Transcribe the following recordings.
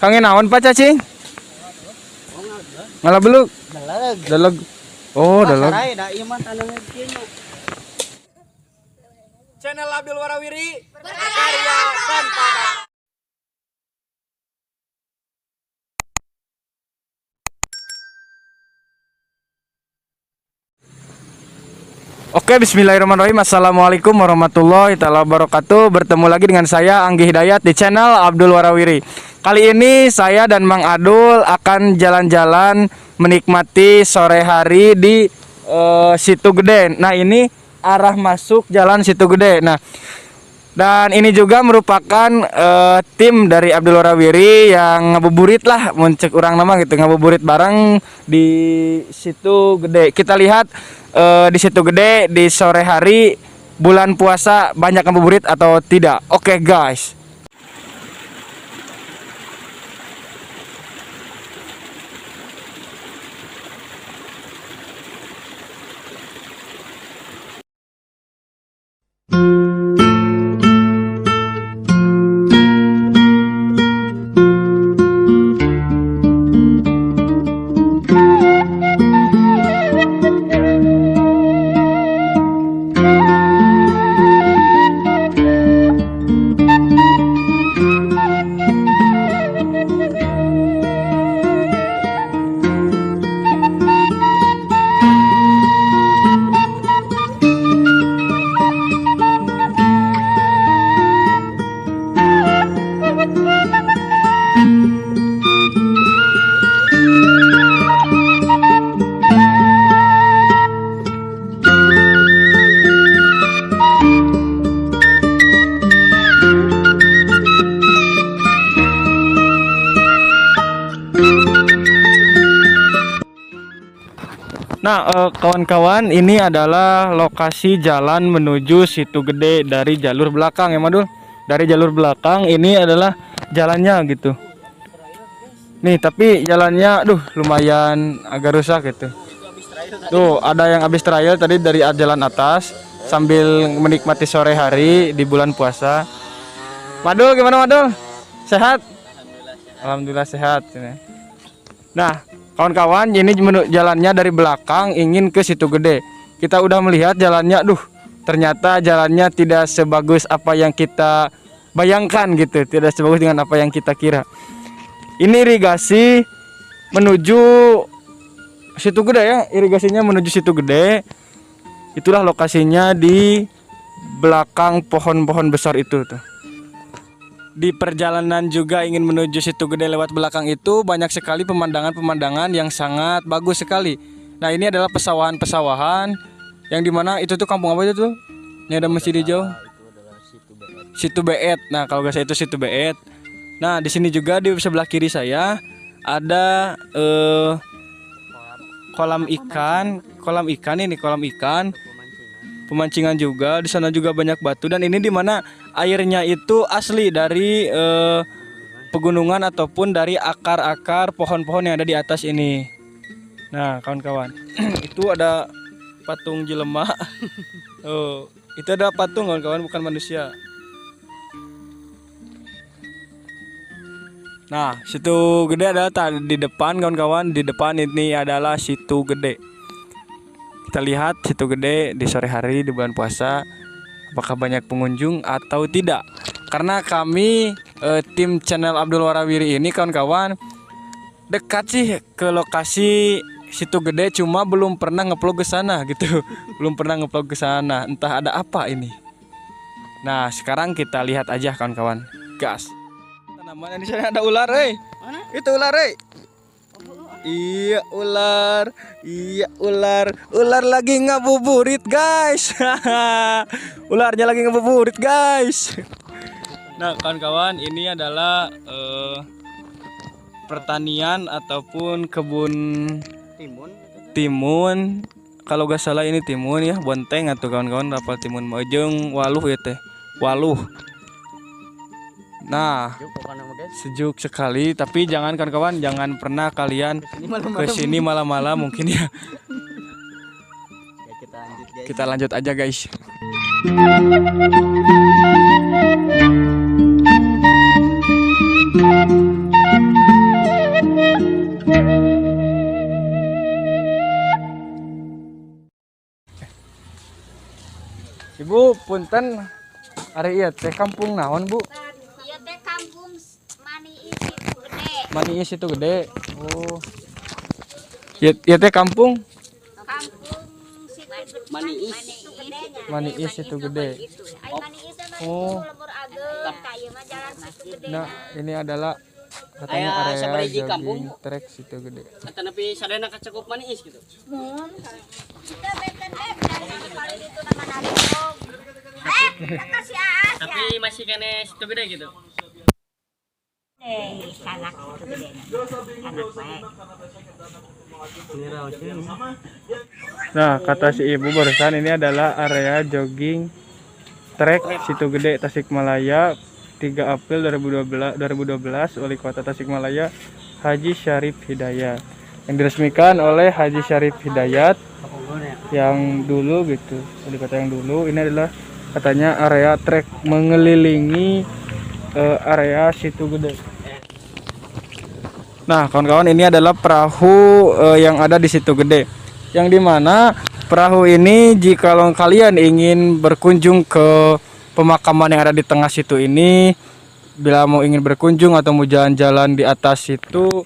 Kangen naon Pak Cacing? Malah beluk. Dalag. Oh, dalag. Channel Abdul Warawiri berkarya tanpa. Oke, bismillahirrahmanirrahim. Assalamualaikum warahmatullahi wabarakatuh. Bertemu lagi dengan saya Anggi Hidayat di channel Abdul Warawiri. Kali ini saya dan Mang Adul akan jalan-jalan menikmati sore hari di Situ Gede. Nah, ini arah masuk jalan Situ Gede. Nah, dan ini juga merupakan tim dari Abdul Warawiri yang ngabuburit lah, muncul orang nama gitu, ngabuburit bareng di Situ Gede. Kita lihat di Situ Gede di sore hari bulan puasa banyak ngabuburit atau tidak. Oke, guys. Nah, kawan-kawan, ini adalah lokasi jalan menuju Situ Gede dari jalur belakang ya, Madul. Dari jalur belakang ini adalah jalannya gitu. Nih, tapi jalannya, lumayan agak rusak gitu. Tuh, ada yang habis trial tadi dari jalan atas sambil menikmati sore hari di bulan puasa. Madul, gimana Madul? Sehat? Alhamdulillah sehat. Nah, kawan-kawan, ini jalannya dari belakang ingin ke Situ Gede. Kita udah melihat jalannya, ternyata jalannya tidak sebagus apa yang kita bayangkan gitu, tidak sebagus dengan apa yang kita kira. Ini irigasi menuju Situ Gede ya, irigasinya menuju Situ Gede. Itulah lokasinya di belakang pohon-pohon besar itu tuh. Di perjalanan juga ingin menuju Situ Gede lewat belakang itu banyak sekali pemandangan-pemandangan yang sangat bagus sekali. Nah, ini adalah pesawahan-pesawahan yang dimana itu tuh kampung apa itu tuh? Ini ada masjid hijau. Situ Beet. Nah, kalau nggak salah itu Situ Beet. Nah, di sini juga di sebelah kiri saya ada kolam ikan pemancingan juga. Di sana juga banyak batu, dan ini dimana airnya itu asli dari pegunungan ataupun dari akar-akar pohon-pohon yang ada di atas ini. Nah, kawan-kawan, itu ada patung jelema. Oh, itu ada patung kawan-kawan, bukan manusia. Nah, Situ Gede adalah di depan kawan-kawan. Di depan ini adalah Situ Gede. Kita lihat Situ Gede di sore hari di bulan puasa, apakah banyak pengunjung atau tidak. Karena kami tim channel Abdul Warawiri ini kawan-kawan dekat sih ke lokasi Situ Gede, cuma belum pernah ngeplog ke sana gitu. Belum pernah ngeplog ke sana. Entah ada apa ini. Nah, sekarang kita lihat aja kawan-kawan. Gas. Namanya di sana ada ular, Mana? Itu ular, Iya ular, ular lagi ngabuburit guys. Ularnya lagi ngabuburit guys. Nah, kawan-kawan, ini adalah pertanian ataupun kebun timun. Kalau gak salah ini timun ya, bonteng atau kawan-kawan, rapal timun mojeng waluh ya teh, waluh. Nah, sejuk sekali, tapi jangan kawan-kawan, jangan pernah kalian ke sini malam-malam mungkin ya. Kita lanjut aja guys. punten. Ari ieu teh kampung naon, Bu? Ieu teh kampung Maniis itu gede. Maniis itu gede. Oh. Ieu teh kampung Kampung Maniis. Maniis itu gede. Ai Maniis mah Oh. lembur ageun, ka ieu mah jalan situ gede. Nah, ini adalah katanya Aya area sabariji jogging kampung. trek situ gede. Kata nepi sadana kacakup Maniis gitu. Kita beten dari paling itu nama Narog. Kata si Aas ya. Tapi masih kene situ gede gitu. Sanak itu gede. Sanak bae. Nah, kata si ibu barusan ini adalah area jogging trek situ gede Tasikmalaya 3 April 2012 Wali Kota Tasikmalaya Haji Syarif Hidayat yang diresmikan oleh Haji Syarif Hidayat yang dulu gitu, wali kota yang dulu. Ini adalah katanya area trek mengelilingi area situ gede. Nah, kawan-kawan, ini adalah perahu yang ada di situ gede, yang dimana perahu ini jika kalian ingin berkunjung ke pemakaman yang ada di tengah situ ini, bila mau ingin berkunjung atau mau jalan-jalan di atas situ,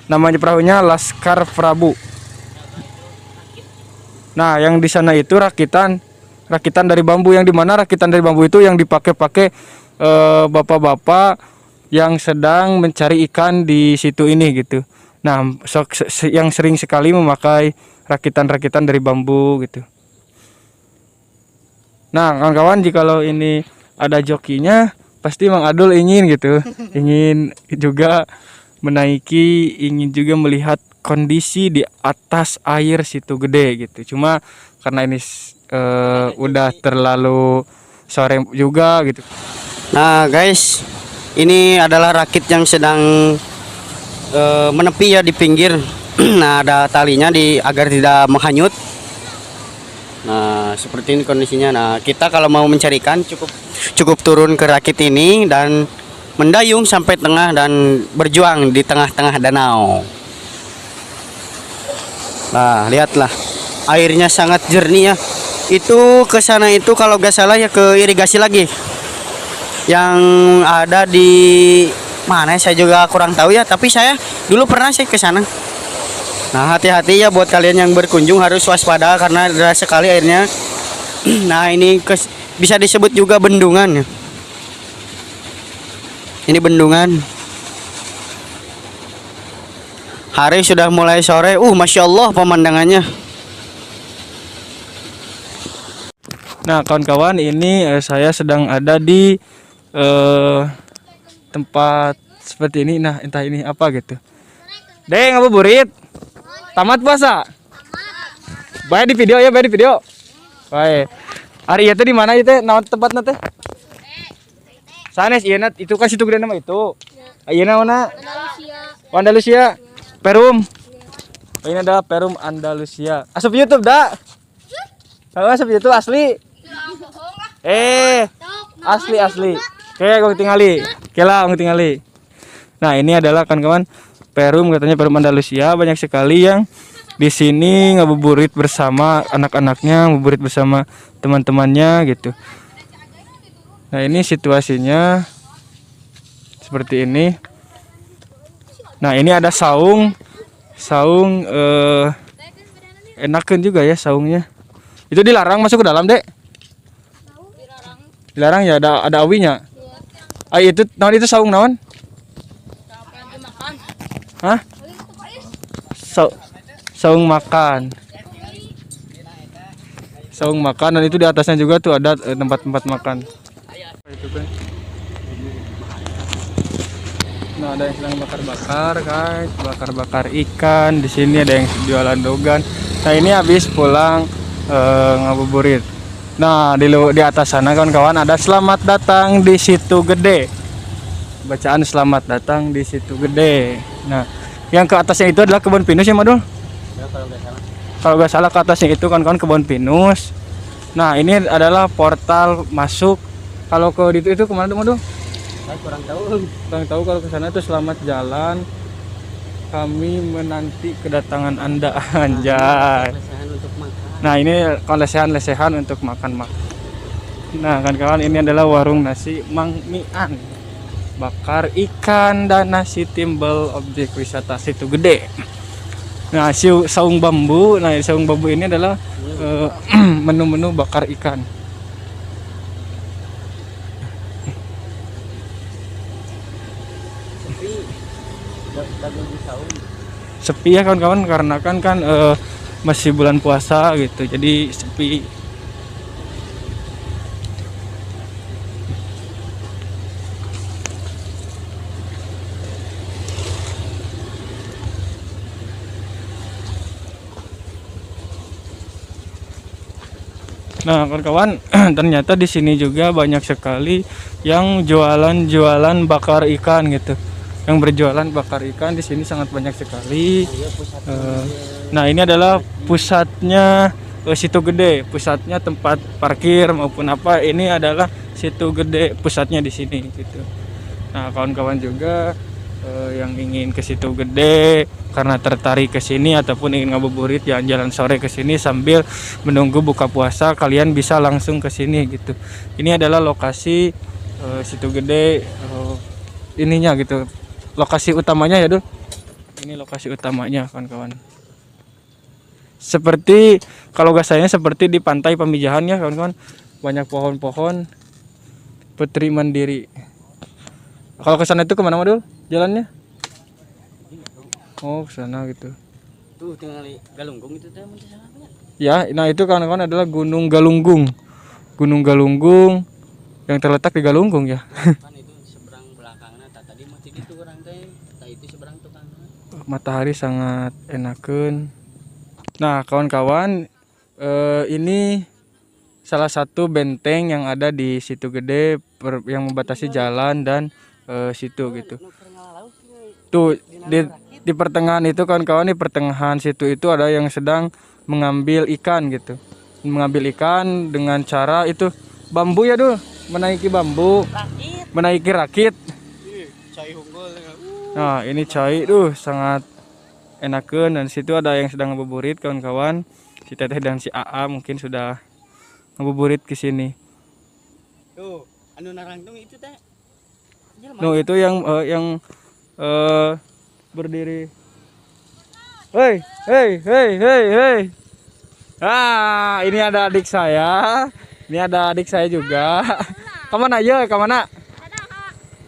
namanya perahunya Laskar Prabu. Nah, yang di sana itu rakitan dari bambu, yang dimana rakitan dari bambu itu yang dipakai bapak-bapak yang sedang mencari ikan di situ ini gitu. Nah, yang sering sekali memakai rakitan-rakitan dari bambu gitu. Nah, kawan-kawan, jikalau ini ada jokinya, pasti Mang Adul ingin gitu, ingin juga menaiki, ingin juga melihat kondisi di atas air situ gede gitu. Cuma karena ini udah terlalu sore juga gitu. Nah, guys, ini adalah rakit yang sedang menepi ya di pinggir. Nah, ada talinya agar tidak menghanyut. Nah, seperti ini kondisinya. Nah, kita kalau mau mencari ikan cukup turun ke rakit ini dan mendayung sampai tengah dan berjuang di tengah-tengah danau. Nah, lihatlah, airnya sangat jernih ya. Itu ke sana itu kalau gak salah ya ke irigasi lagi. Yang ada di mana saya juga kurang tahu ya, tapi saya dulu pernah sih ke sana. Nah, hati-hati ya buat kalian yang berkunjung, harus waspada karena deras sekali airnya. Nah, ini bisa disebut juga bendungan. Ini bendungan. Hari sudah mulai sore. Masya Allah pemandangannya. Nah, kawan-kawan, ini saya sedang ada di tempat seperti ini. Nah, entah ini apa gitu. Deng, ngabuburit. Tamat puasa? Baik di video ya, baik di video. Baik. Hari itu di mana itu? Naon tempatnya teh? Sanes ieu itu kan situ gede nama itu. Ayeuna mana? Andalusia. Perum. Ini adalah Perum Andalusia. Asup YouTube dah. Asup YouTube asli. Asli. Oke, gue tingali. Kela gue tingali. Nah, ini adalah kawan-kawan Perum, katanya Perum Andalusia. Banyak sekali yang di sini ngabuburit bersama anak-anaknya, ngabuburit bersama teman-temannya gitu. Nah, ini situasinya seperti ini. Nah, ini ada saung enakan juga ya saungnya. Itu dilarang masuk ke dalam, Dek? Dilarang ya, ada awinya. Itu naon, itu saung naon? Hah? Saung makan. Saung makan, dan itu di atasnya juga tuh ada tempat-tempat makan. Itu kan. Nah, ada yang sedang bakar-bakar, guys, bakar-bakar ikan. Di sini ada yang jualan dogan. Nah, ini habis pulang ngabuburit. Nah, di atas sana kawan-kawan ada selamat datang di Situ Gede. Bacaan selamat datang di Situ Gede. Nah, yang ke atasnya itu adalah kebun pinus ya, Madul? Kalau nggak salah ke atasnya itu kan kebun pinus. Nah, ini adalah portal masuk. Kalau ke itu kemana tuh, Madul? Saya kurang tahu. Kurang tahu. Kalau ke sana itu selamat jalan. Kami menanti kedatangan Anda, anjay. Lesehan untuk makan. Nah, ini lesehan-lesehan untuk makan. Nah, kawan-kawan, ini adalah warung nasi Mang Mian. Bakar ikan dan nasi timbel objek wisata Situ Gede. Nah, saung bambu. Nah, saung bambu ini adalah menu-menu bakar ikan. Sepi ya kawan-kawan, karena kan masih bulan puasa gitu, jadi sepi. Nah, kawan-kawan, ternyata di sini juga banyak sekali yang jualan-jualan bakar ikan gitu. Yang berjualan bakar ikan di sini sangat banyak sekali. Nah, ini adalah pusatnya Situ Gede, pusatnya tempat parkir maupun apa. Ini adalah Situ Gede, pusatnya di sini gitu. Nah, kawan-kawan juga yang ingin ke Situ Gede karena tertarik ke sini ataupun ingin ngabuburit jalan-jalan sore ke sini sambil menunggu buka puasa, kalian bisa langsung ke sini gitu. Ini adalah lokasi Situ Gede, ininya gitu. Lokasi utamanya ya, Dul. Ini lokasi utamanya, kawan-kawan. Seperti kalau gak sayangnya seperti di pantai Pamijahan ya, kawan-kawan. Banyak pohon-pohon. Putri Mandiri. Kalau ke sana itu kemana, Dul? Jalannya? Oh, ke sana gitu. Tuh tinggal Galunggung itu teh Ya, nah itu kawan-kawan adalah Gunung Galunggung. Gunung Galunggung yang terletak di Galunggung ya. kan itu seberang belakangnya tadi mah gitu orang teh itu seberang tukang. Matahari sangat enakeun. Nah, kawan-kawan, ini salah satu benteng yang ada di Situ Gede yang membatasi jalan dan situ gitu. Tuh di pertengahan itu kawan-kawan, di pertengahan situ itu ada yang sedang mengambil ikan gitu. Mengambil ikan dengan cara itu bambu ya, Dul. Menaiki bambu. Menaiki rakit. Nah, ini cai sangat enakeun, dan situ ada yang sedang ngabuburit kawan-kawan. Si Teteh dan si AA mungkin sudah ngabuburit ke sini. Tuh, anu narangtung itu teh. No, itu yang berdiri. Hei, hei, hei, hei, hei. Ah, ini ada adik saya. Ini ada adik saya juga. Kemana aja? Kemana?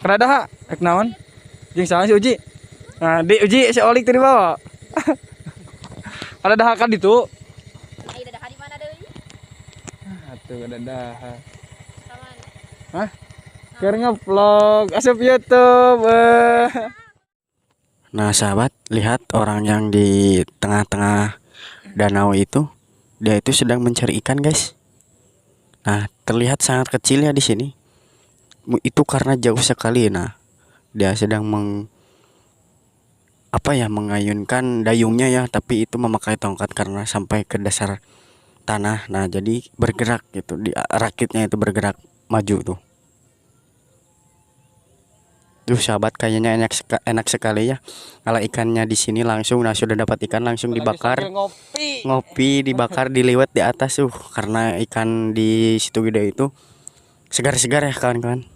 Kerada, ek naon? Jeung saha si Uji? Nah, di Uji si Olik tadi bawa. Ada dahakan itu. Ayo dadah di mana deui? Atuh ada dahak. Hah? Keur ngevlog asup YouTube. Nah sahabat, lihat orang yang di tengah-tengah danau itu, dia itu sedang mencari ikan guys. Nah terlihat sangat kecil ya di sini. Itu karena jauh sekali. Nah dia sedang mengayunkan dayungnya ya, tapi itu memakai tongkat karena sampai ke dasar tanah. Nah jadi bergerak gitu, di rakitnya itu bergerak maju tuh. Tuh sahabat, kayaknya enak sekali ya kalau ikannya di sini langsung. Nah sudah dapat ikan langsung dibakar, ngopi dibakar, diliwet di atas karena ikan di Situ Gede itu segar-segar ya kawan-kawan.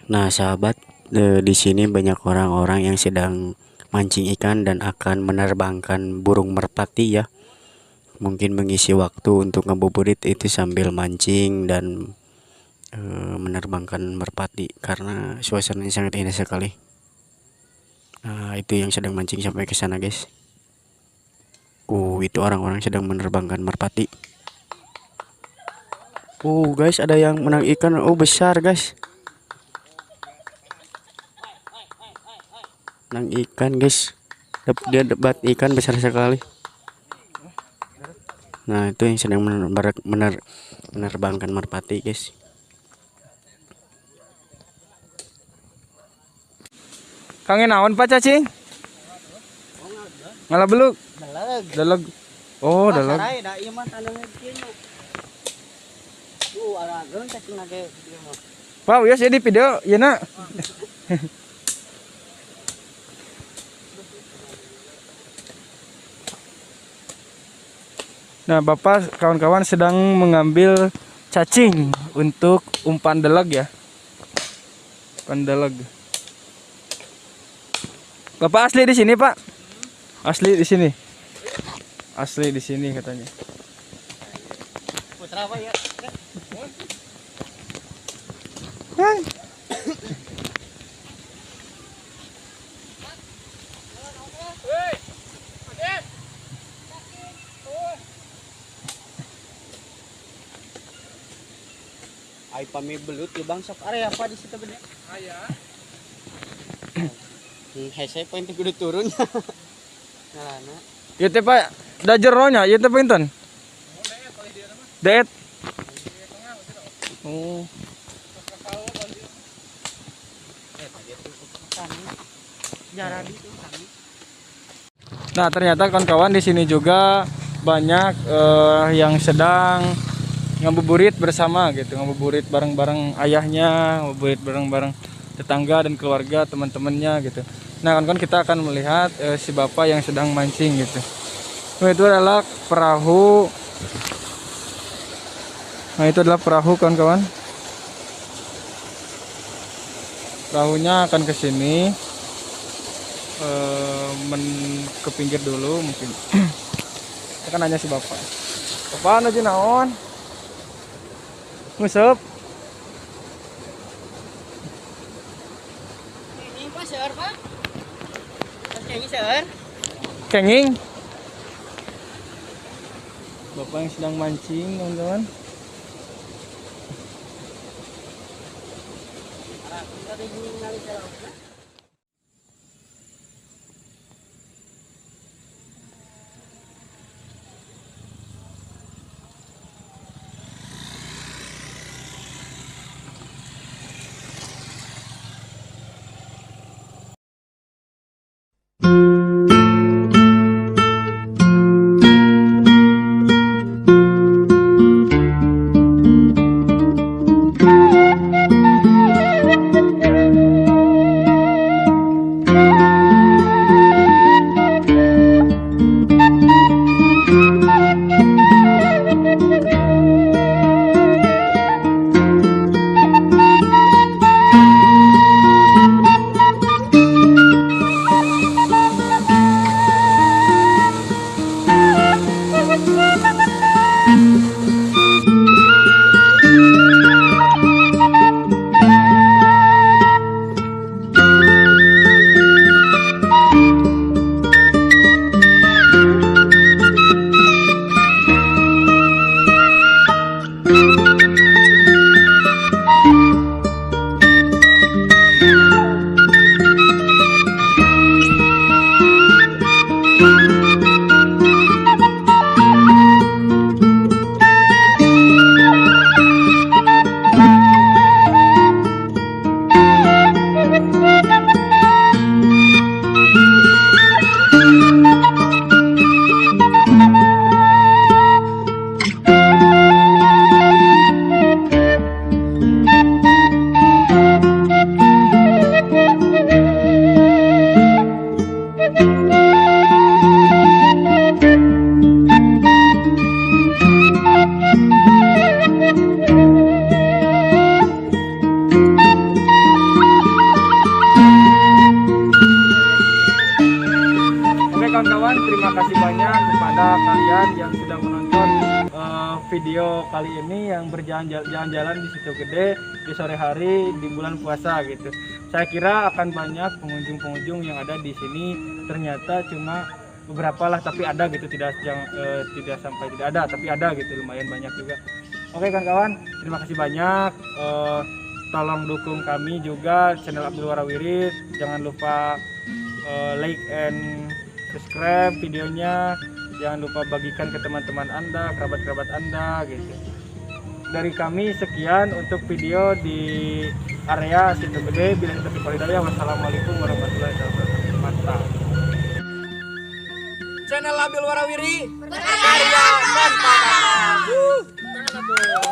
Nah sahabat, di sini banyak orang-orang yang sedang mancing ikan dan akan menerbangkan burung merpati ya. Mungkin mengisi waktu untuk ngabuburit itu sambil mancing dan menerbangkan merpati karena suasananya sangat indah sekali. Nah itu yang sedang mancing sampai ke sana guys. Itu orang-orang sedang menerbangkan merpati. Guys, ada yang menang ikan. Besar guys. Nang ikan guys, dia dapat ikan besar sekali. Nah itu yang sedang menerbangkan merpati guys. Kangen naon Pak Cacing? Ngalah beluk. Dalag. Dalag. Oh, dalag. Saray da ieu mah taneuh kieu nya. Ara geun cacing nage ieu mah. Pak, ya di video, ya nak. Nah, Bapak kawan-kawan sedang mengambil cacing untuk umpan dalag ya. Umpan dalag. Bapak asli di sini, Pak? Asli di sini. Asli di sini katanya. Putra apa ya? Hai. Ai pami belut ya Bang, sok area apa di situ bener? Aya. Hese poin teh kudu turun. Ngarana. Ieu teh Pak, da jeronya, ieu teh pinten? Daet. Oh. Nah, ternyata kawan-kawan di sini juga banyak yang sedang ngabuburit bersama gitu, ngabuburit bareng-bareng ayahnya, ngabuburit bareng-bareng tetangga dan keluarga, teman-temannya gitu. Nah, kawan-kawan kita akan melihat si bapak yang sedang mancing gitu. Nah, itu adalah perahu. Nah, itu adalah perahu kawan-kawan. Perahunya akan ke sini. Ke pinggir dulu mungkin. Kita kan nanya si bapak. Bapak aja naon? Ngusep. Ini Pak seur, Pak. Kenging seur. Kenging. Bapak yang sedang mancing, teman-teman. Kawan-kawan, terima kasih banyak kepada kalian yang sudah menonton video kali ini yang berjalan-jalan di Situ Gede di sore hari di bulan puasa gitu. Saya kira akan banyak pengunjung-pengunjung yang ada di sini, ternyata cuma beberapa lah, tapi ada gitu, tidak sampai tidak ada, tapi ada gitu, lumayan banyak juga. Oke kawan-kawan, terima kasih banyak. Tolong dukung kami juga channel Abdul Warawirid. Jangan lupa like and subscribe videonya, jangan lupa bagikan ke teman-teman Anda, kerabat-kerabat Anda gitu. Dari kami sekian untuk video di area Situ Gede. Bila itu Hidayah. Wassalamualaikum warahmatullahi wabarakatuh. Mantap. Channel channel Labil Warawiri. Berkarya Karya dan